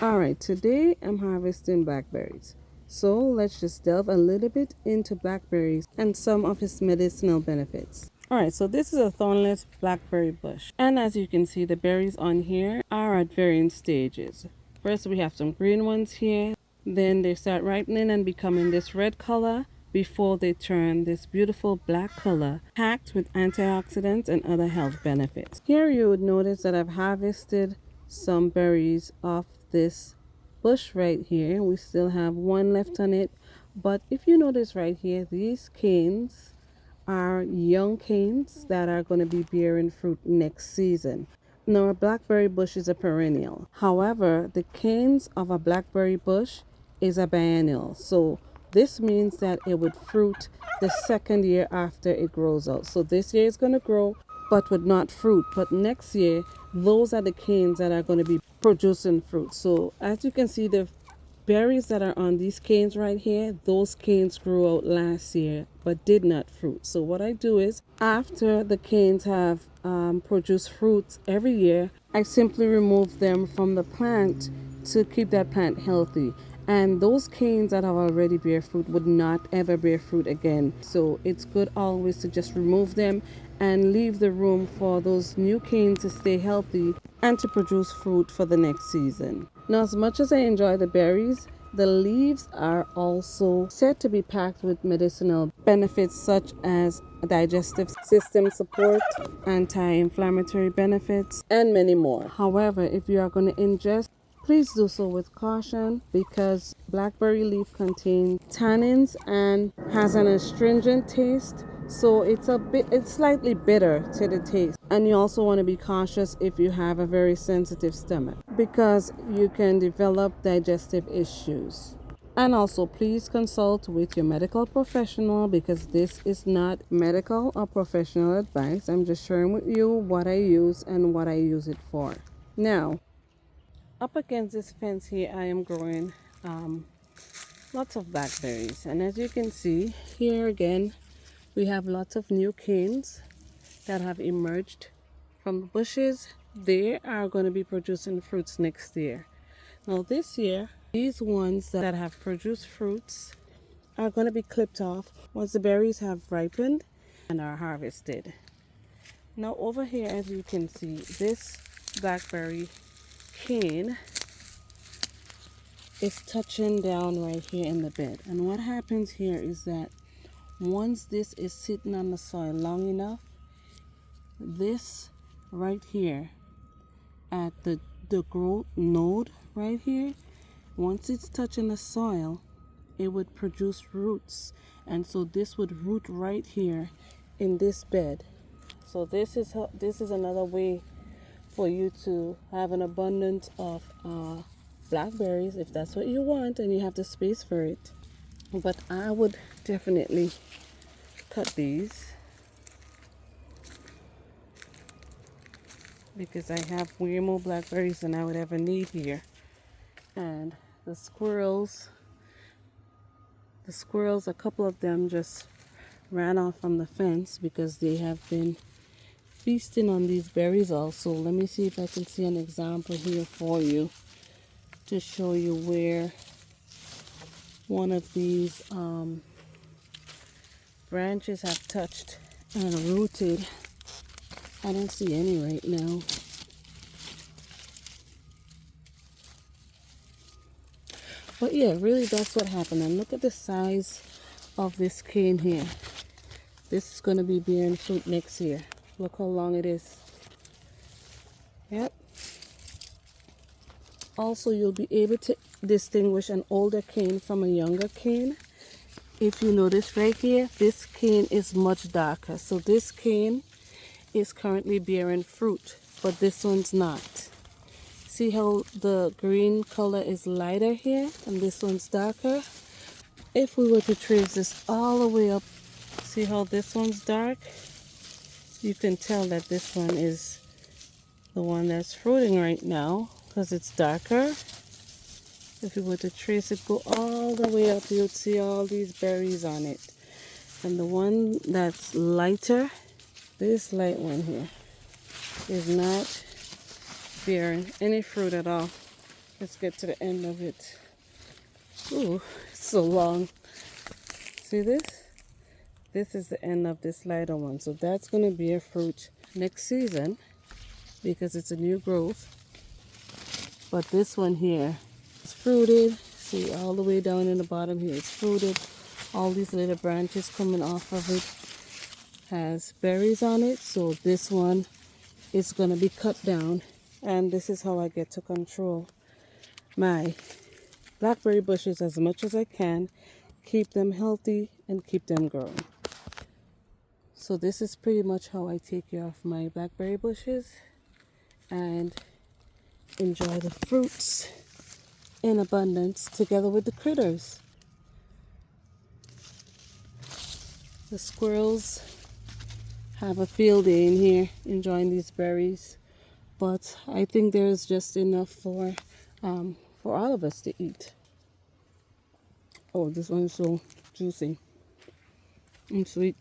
Alright, today I'm harvesting blackberries. So let's just delve a little bit into blackberries and some of its medicinal benefits. Alright, so this is a thornless blackberry bush. And as you can see, the berries on here are at varying stages. First, we have some green ones here. Then they start ripening and becoming this red color before they turn this beautiful black color packed with antioxidants and other health benefits. Here you would notice that I've harvested some berries off this bush right here. We still have one left on it, but if you notice right here, these canes are young canes that are going to be bearing fruit next season. Now, a blackberry bush is a perennial. However, the canes of a blackberry bush is a biennial. So this means that it would fruit the second year after it grows out. So this year it's going to grow but would not fruit. But next year, those are the canes that are going to be producing fruit. So as you can see, the berries that are on these canes right here, those canes grew out last year but did not fruit. So what I do is, after the canes have produced fruits every year, I simply remove them from the plant to keep that plant healthy. And those canes that have already bear fruit would not ever bear fruit again. So it's good always to just remove them and leave the room for those new canes to stay healthy and to produce fruit for the next season. Now, as much as I enjoy the berries, the leaves are also said to be packed with medicinal benefits such as digestive system support, anti-inflammatory benefits, and many more. However, if you are going to ingest, please do so with caution because blackberry leaf contains tannins and has an astringent taste. So it's slightly bitter to the taste. And you also want to be cautious if you have a very sensitive stomach because you can develop digestive issues. And also, please consult with your medical professional because this is not medical or professional advice. I'm just sharing with you what I use and what I use it for. Now, up against this fence here, I am growing lots of blackberries. And as you can see, here again, we have lots of new canes that have emerged from the bushes. They are going to be producing fruits next year. Now this year, these ones that have produced fruits are going to be clipped off once the berries have ripened and are harvested. Now over here, as you can see, this blackberry cane is touching down right here in the bed. And what happens here is that once this is sitting on the soil long enough, this right here at the growth node right here, once it's touching the soil, it would produce roots. And so this would root right here in this bed. So this is another way for you to have an abundance of blackberries if that's what you want and you have the space for it. But I would definitely cut these because I have way more blackberries than I would ever need here. And the squirrels, a couple of them just ran off from the fence because they have been feasting on these berries also. Let me see if I can see an example here for you to show you where one of these branches have touched and rooted. I don't see any right now. But yeah, really that's what happened. And look at the size of this cane here. This is going to be bearing fruit next year. Look how long it is. Yep. Also, you'll be able to distinguish an older cane from a younger cane. If you notice right here, this cane is much darker. So this cane is currently bearing fruit, but this one's not. See how the green color is lighter here and this one's darker? If we were to trace this all the way up, see how this one's dark? You can tell that this one is the one that's fruiting right now because it's darker. If we were to trace it, go all the way up, you'd see all these berries on it. And the one that's lighter, this light one here, is not bearing any fruit at all. Let's get to the end of it. Ooh, it's so long. See this? This is the end of this lighter one. So that's going to bear fruit next season because it's a new growth. But this one here is fruited. See, all the way down in the bottom here, it's fruited. All these little branches coming off of it has berries on it. So this one is going to be cut down. And this is how I get to control my blackberry bushes as much as I can. Keep them healthy and keep them growing. So this is pretty much how I take care of my blackberry bushes and enjoy the fruits in abundance together with the critters. The squirrels have a field day in here enjoying these berries, but I think there's just enough for all of us to eat. Oh, this one's so juicy and sweet.